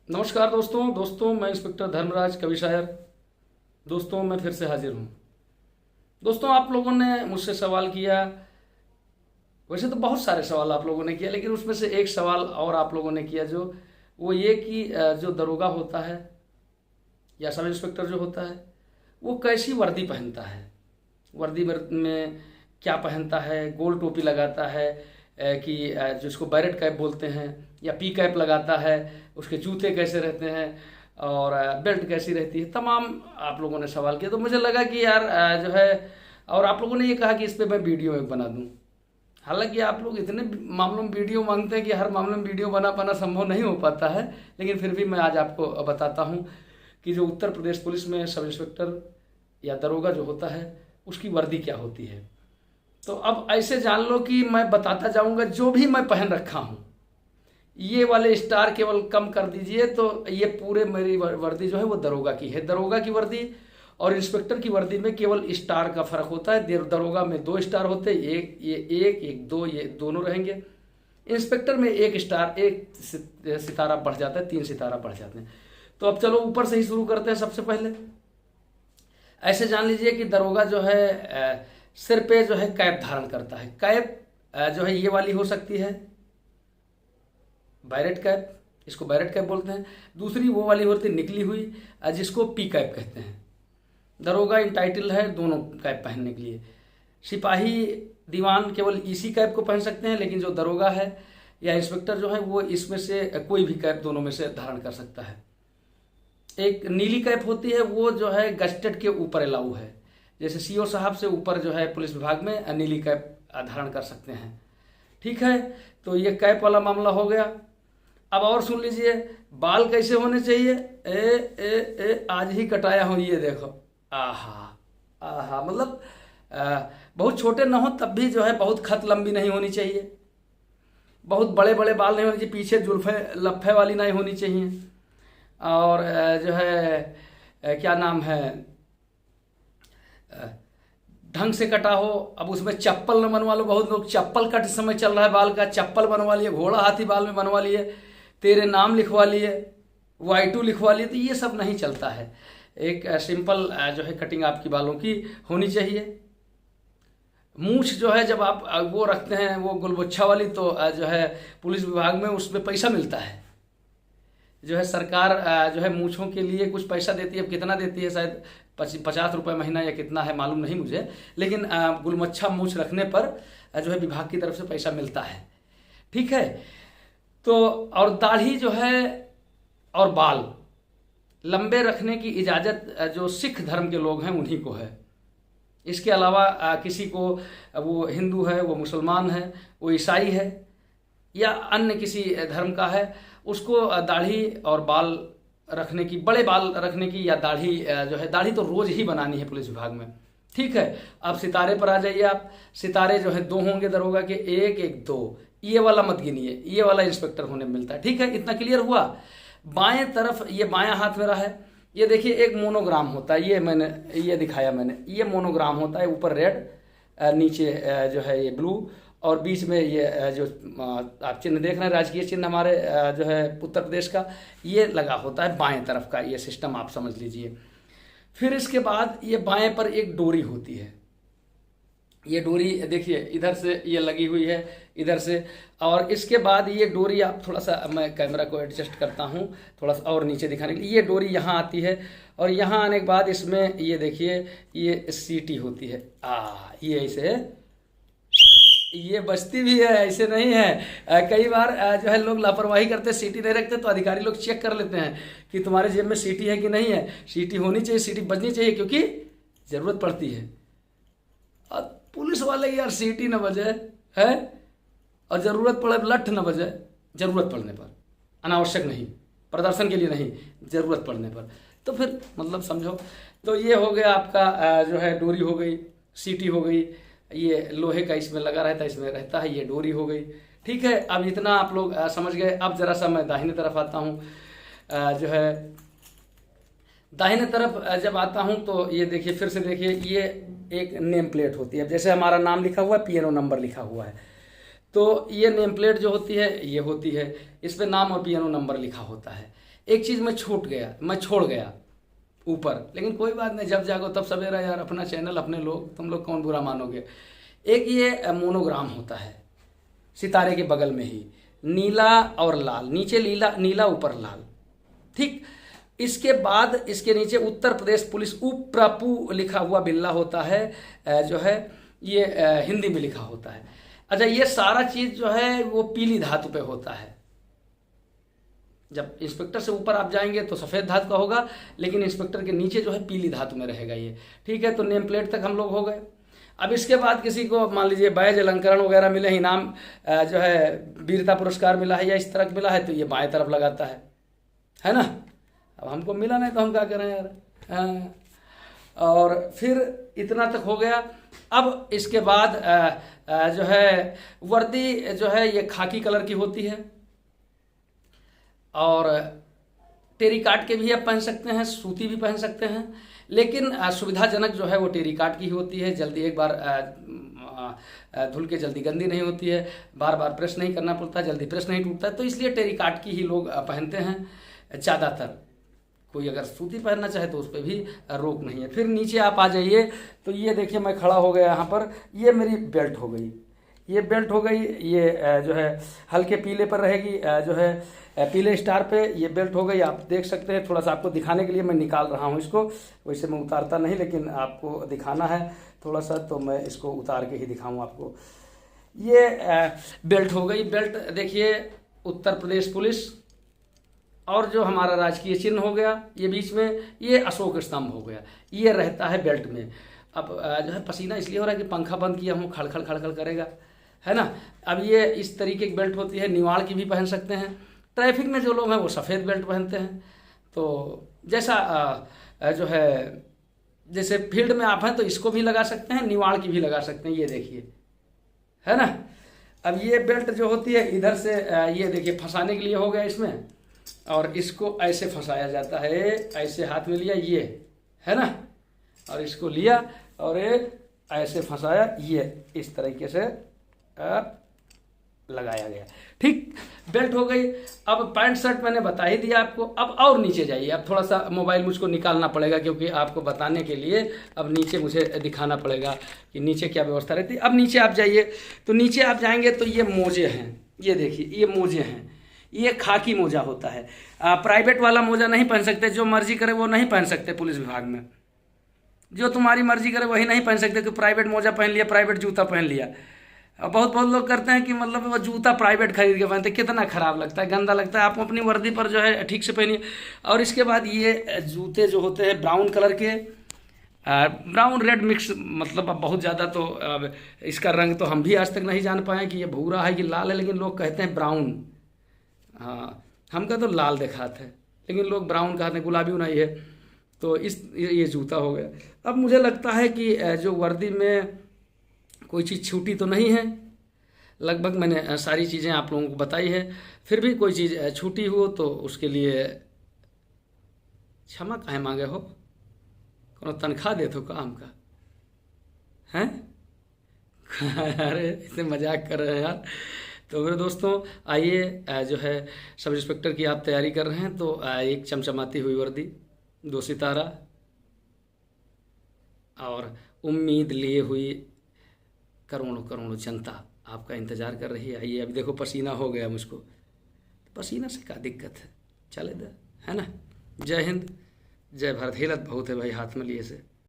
नमस्कार दोस्तों मैं इंस्पेक्टर धर्मराज कवि शायर। दोस्तों मैं फिर से हाजिर हूँ। दोस्तों आप लोगों ने मुझसे सवाल किया, वैसे तो बहुत सारे सवाल आप लोगों ने किया, लेकिन उसमें से एक सवाल और आप लोगों ने किया जो वो ये कि जो दरोगा होता है या सब इंस्पेक्टर जो होता है वो कैसी वर्दी पहनता है, वर्दी में क्या पहनता है, गोल टोपी लगाता है कि जिसको बैरेट कैप बोलते हैं, या पी कैप लगाता है, उसके जूते कैसे रहते हैं और बेल्ट कैसी रहती है। तमाम आप लोगों ने सवाल किया, तो मुझे लगा कि यार जो है, और आप लोगों ने ये कहा कि इस पर मैं वीडियो एक बना दूं। हालांकि आप लोग इतने मामलों में वीडियो मांगते हैं कि हर मामले में वीडियो बना पाना संभव नहीं हो पाता है, लेकिन फिर भी मैं आज आपको बताता हूँ कि जो उत्तर प्रदेश पुलिस में सब इंस्पेक्टर या दरोगा जो होता है उसकी वर्दी क्या होती है। तो अब ऐसे जान लो कि मैं बताता जाऊंगा जो भी मैं पहन रखा हूँ, ये वाले स्टार केवल कम कर दीजिए, तो ये पूरे मेरी वर्दी जो है वो दरोगा की है। दरोगा की वर्दी और इंस्पेक्टर की वर्दी में केवल स्टार का फर्क होता है। दरोगा में 2 स्टार होते हैं, एक 2 ये दोनों रहेंगे। इंस्पेक्टर में 1 स्टार, 1 सितारा बढ़ जाता है, 3 सितारा बढ़ जाते हैं। तो अब चलो ऊपर से ही शुरू करते हैं। सबसे पहले ऐसे जान लीजिए कि दरोगा जो है सिर पे जो है कैप धारण करता है। कैप जो है ये वाली हो सकती है बैरेट कैप, इसको बैरेट कैप बोलते हैं। दूसरी वो वाली होती है निकली हुई, जिसको पी कैप कहते हैं। दरोगा इंटाइटल है दोनों कैप पहनने के लिए। सिपाही दीवान केवल इसी कैप को पहन सकते हैं, लेकिन जो दरोगा है या इंस्पेक्टर जो है वो इसमें से कोई भी कैप दोनों में से धारण कर सकता है। एक नीली कैप होती है, वो जो है गस्टेड के ऊपर अलाउ है। जैसे सीओ साहब से ऊपर जो है पुलिस विभाग में नीली कैप धारण कर सकते हैं। ठीक है, तो ये कैप वाला मामला हो गया। अब और सुन लीजिए, बाल कैसे होने चाहिए। आज ही कटाया हूँ, ये देखो। आहा आहा, मतलब बहुत छोटे ना हो तब भी जो है बहुत खत लंबी नहीं होनी चाहिए, बहुत बड़े बड़े बाल नहीं होने चाहिए, पीछे जुल्फे लफे वाली नहीं होनी चाहिए। और जो है क्या नाम है, ढंग से कटा हो। अब उसमें चप्पल न बनवा लो, बहुत लोग चप्पल कट समय चल रहा है बाल का, चप्पल बनवा लिए, घोड़ा हाथी बाल में बनवा लिए, तेरे नाम लिखवा लिए, Y2 लिखवा लिए, तो ये सब नहीं चलता है। एक सिंपल जो है कटिंग आपकी बालों की होनी चाहिए। मूछ जो है जब आप वो रखते हैं वो गुलगुच्छा वाली, तो जो है पुलिस विभाग में उसमें पैसा मिलता है। जो है सरकार जो है मूछों के लिए कुछ पैसा देती है, कितना देती है, शायद 50 रुपये महीना या कितना है मालूम नहीं मुझे, लेकिन गुलमच्छा मूछ रखने पर जो है विभाग की तरफ से पैसा मिलता है। ठीक है, तो और दाढ़ी जो है और बाल लंबे रखने की इजाज़त जो सिख धर्म के लोग हैं उन्हीं को है। इसके अलावा किसी को, वो हिंदू है, वो मुसलमान है, वो ईसाई है या अन्य किसी धर्म का है, उसको दाढ़ी और बाल रखने की, बड़े बाल रखने की या दाढ़ी जो है, दाढ़ी तो रोज ही बनानी है पुलिस विभाग में। ठीक है, अब सितारे पर आ जाइए आप। सितारे जो है 2 होंगे दरोगा के, 1 2, ये वाला मत गिनिए, ये वाला इंस्पेक्टर होने में मिलता है। ठीक है, इतना क्लियर हुआ। बाएं तरफ, ये बायां हाथ मेरा है, ये देखिए एक मोनोग्राम होता है, ये मैंने ये दिखाया मैंने, ये मोनोग्राम होता है। ऊपर रेड, नीचे जो है ये ब्लू, और बीच में ये जो आप चिन्ह देख रहे हैं, राजकीय चिन्ह हमारे जो है उत्तर प्रदेश का, ये लगा होता है बाएं तरफ का। ये सिस्टम आप समझ लीजिए। फिर इसके बाद ये बाएं पर एक डोरी होती है। ये डोरी देखिए इधर से ये लगी हुई है, इधर से, और इसके बाद ये डोरी आप थोड़ा सा, मैं कैमरा को एडजस्ट करता हूँ थोड़ा सा और नीचे दिखाने के लिए, ये डोरी यहाँ आती है, और यहाँ आने के बाद इसमें ये देखिए ये सीटी होती है। ये ऐसे ये बजती भी है, ऐसे नहीं है। कई बार जो है लोग लापरवाही करते, सीटी नहीं रखते, तो अधिकारी लोग चेक कर लेते हैं कि तुम्हारे जेब में सीटी है कि नहीं है। सीटी होनी चाहिए, सीटी बजनी चाहिए, क्योंकि ज़रूरत पड़ती है। और पुलिस वाले यार सीटी न बजे है, और ज़रूरत पड़े लठ न बजे, ज़रूरत पड़ने पर, अनावश्यक नहीं, प्रदर्शन के लिए नहीं, ज़रूरत पड़ने पर। तो फिर मतलब समझो, तो ये हो गया आपका जो है डोरी हो गई, सीटी हो गई, ये लोहे का इसमें लगा रहता है, इसमें रहता है, ये डोरी हो गई। ठीक है, अब इतना आप लोग समझ गए। अब जरा सा मैं दाहिने तरफ आता हूँ। जो है दाहिने तरफ जब आता हूँ तो ये देखिए, फिर से देखिए, ये एक नेम प्लेट होती है। जैसे हमारा नाम लिखा हुआ है, PNO नंबर लिखा हुआ है, तो ये नेम प्लेट जो होती है ये होती है, इस पर नाम और PNO नंबर लिखा होता है। एक चीज़ मैं छोड़ गया ऊपर, लेकिन कोई बात नहीं, जब जागो तब सवेरा यार, अपना चैनल अपने लोग, तुम लोग कौन बुरा मानोगे। एक ये मोनोग्राम होता है सितारे के बगल में ही, नीला और लाल, नीचे नीला ऊपर लाल, ठीक। इसके बाद इसके नीचे उत्तर प्रदेश पुलिस उप्रपू लिखा हुआ बिल्ला होता है, जो है ये हिंदी में लिखा होता है। अच्छा, ये सारा चीज़ जो है वो पीली धातु पे होता है। जब इंस्पेक्टर से ऊपर आप जाएंगे तो सफ़ेद धातु का होगा, लेकिन इंस्पेक्टर के नीचे जो है पीली धातु में रहेगा ये, ठीक है। तो नेम प्लेट तक हम लोग हो गए। अब इसके बाद किसी को मान लीजिए बैज अलंकरण वगैरह मिले, इनाम जो है वीरता पुरस्कार मिला है या इस तरह मिला है, तो ये बाएं तरफ लगाता है ना। अब हमको मिला नहीं तो हम क्या करें यार। और फिर इतना तक हो गया। अब इसके बाद जो है वर्दी जो है ये खाकी कलर की होती है, और टेरिकाट के भी आप पहन सकते हैं, सूती भी पहन सकते हैं, लेकिन सुविधाजनक जो है वो टेरिकाट की ही होती है। जल्दी एक बार धुल के जल्दी गंदी नहीं होती है, बार बार प्रेस नहीं करना पड़ता, जल्दी प्रेस नहीं टूटता है, तो इसलिए टेरिकाट की ही लोग पहनते हैं ज़्यादातर। कोई अगर सूती पहनना चाहे तो उस पर भी रोक नहीं है। फिर नीचे आप आ जाइए तो ये देखिए मैं खड़ा हो गया यहाँ पर, ये मेरी बेल्ट हो गई, ये बेल्ट हो गई, ये जो है हल्के पीले पर रहेगी, जो है पीले स्टार पे ये बेल्ट हो गई। आप देख सकते हैं, थोड़ा सा आपको दिखाने के लिए मैं निकाल रहा हूँ इसको, वैसे मैं उतारता नहीं, लेकिन आपको दिखाना है थोड़ा सा, तो मैं इसको उतार के ही दिखाऊँ आपको। ये बेल्ट हो गई। बेल्ट देखिए उत्तर प्रदेश पुलिस, और जो हमारा राजकीय चिन्ह हो गया ये बीच में, ये अशोक स्तंभ हो गया, ये रहता है बेल्ट में। अब जो है पसीना इसलिए हो रहा है कि पंखा बंद किया हूँ, खड़खड़ खड़खड़ करेगा, है ना। अब ये इस तरीके की बेल्ट होती है, निवाड़ की भी पहन सकते हैं। ट्रैफिक में जो लोग हैं वो सफ़ेद बेल्ट पहनते हैं। तो जैसा जो है जैसे फील्ड में आप हैं तो इसको भी लगा सकते हैं, निवाड़ की भी लगा सकते हैं, ये देखिए, है ना। अब ये बेल्ट जो होती है इधर से ये देखिए फंसाने के लिए हो गया इसमें, और इसको ऐसे फंसाया जाता है, ऐसे हाथ में लिया ये, है ना, और इसको लिया और ऐसे फंसाया, ये इस तरीके से लगाया गया, ठीक। बेल्ट हो गई। अब पैंट शर्ट मैंने बता ही दिया आपको। अब और नीचे जाइए, अब थोड़ा सा मोबाइल मुझको निकालना पड़ेगा, क्योंकि आपको बताने के लिए अब नीचे मुझे दिखाना पड़ेगा कि नीचे क्या व्यवस्था रहती है। अब नीचे आप जाइए, तो नीचे आप जाएंगे तो ये मोजे हैं, ये देखिए ये मोजे हैं, ये खाकी मोजा होता है। प्राइवेट वाला मोजा नहीं पहन सकते, जो मर्जी करे वो नहीं पहन सकते पुलिस विभाग में, जो तुम्हारी मर्जी करे वही नहीं पहन सकते कि प्राइवेट मोजा पहन लिया, प्राइवेट जूता पहन लिया। बहुत लोग करते हैं कि मतलब वो जूता प्राइवेट खरीद के पहनते, कितना ख़राब लगता है, गंदा लगता है। आप अपनी वर्दी पर जो है ठीक से पहनिए। और इसके बाद ये जूते जो होते हैं ब्राउन कलर के, ब्राउन रेड मिक्स, मतलब अब बहुत ज़्यादा तो अब इसका रंग तो हम भी आज तक नहीं जान पाए कि ये भूरा है कि लाल है, लेकिन लोग कहते हैं ब्राउन। हाँ, हमका तो लाल देखा था, लेकिन लोग ब्राउन कहते हैं, गुलाबी नहीं है। तो ये जूता हो गया। अब मुझे लगता है कि जो वर्दी में कोई चीज़ छूटी तो नहीं है, लगभग मैंने सारी चीज़ें आप लोगों को बताई है। फिर भी कोई चीज़ छूटी हो तो उसके लिए क्षमा काहे मांगे हो, कोनो तनख्वाह दे तो काम का हैं। अरे इसे मजाक कर रहे हैं यार। तो मेरे दोस्तों आइए, जो है सब इंस्पेक्टर की आप तैयारी कर रहे हैं, तो एक चमचमाती हुई वर्दी, 2 सितारा और उम्मीद लिए हुई करोड़ों करोड़ों जनता आपका इंतज़ार कर रही है। आइए, अभी देखो पसीना हो गया मुझको, पसीना से क्या दिक्कत है, चले दे, है ना। जय हिंद, जय भारत। हिलत बहुत है भाई हाथ में लिए से।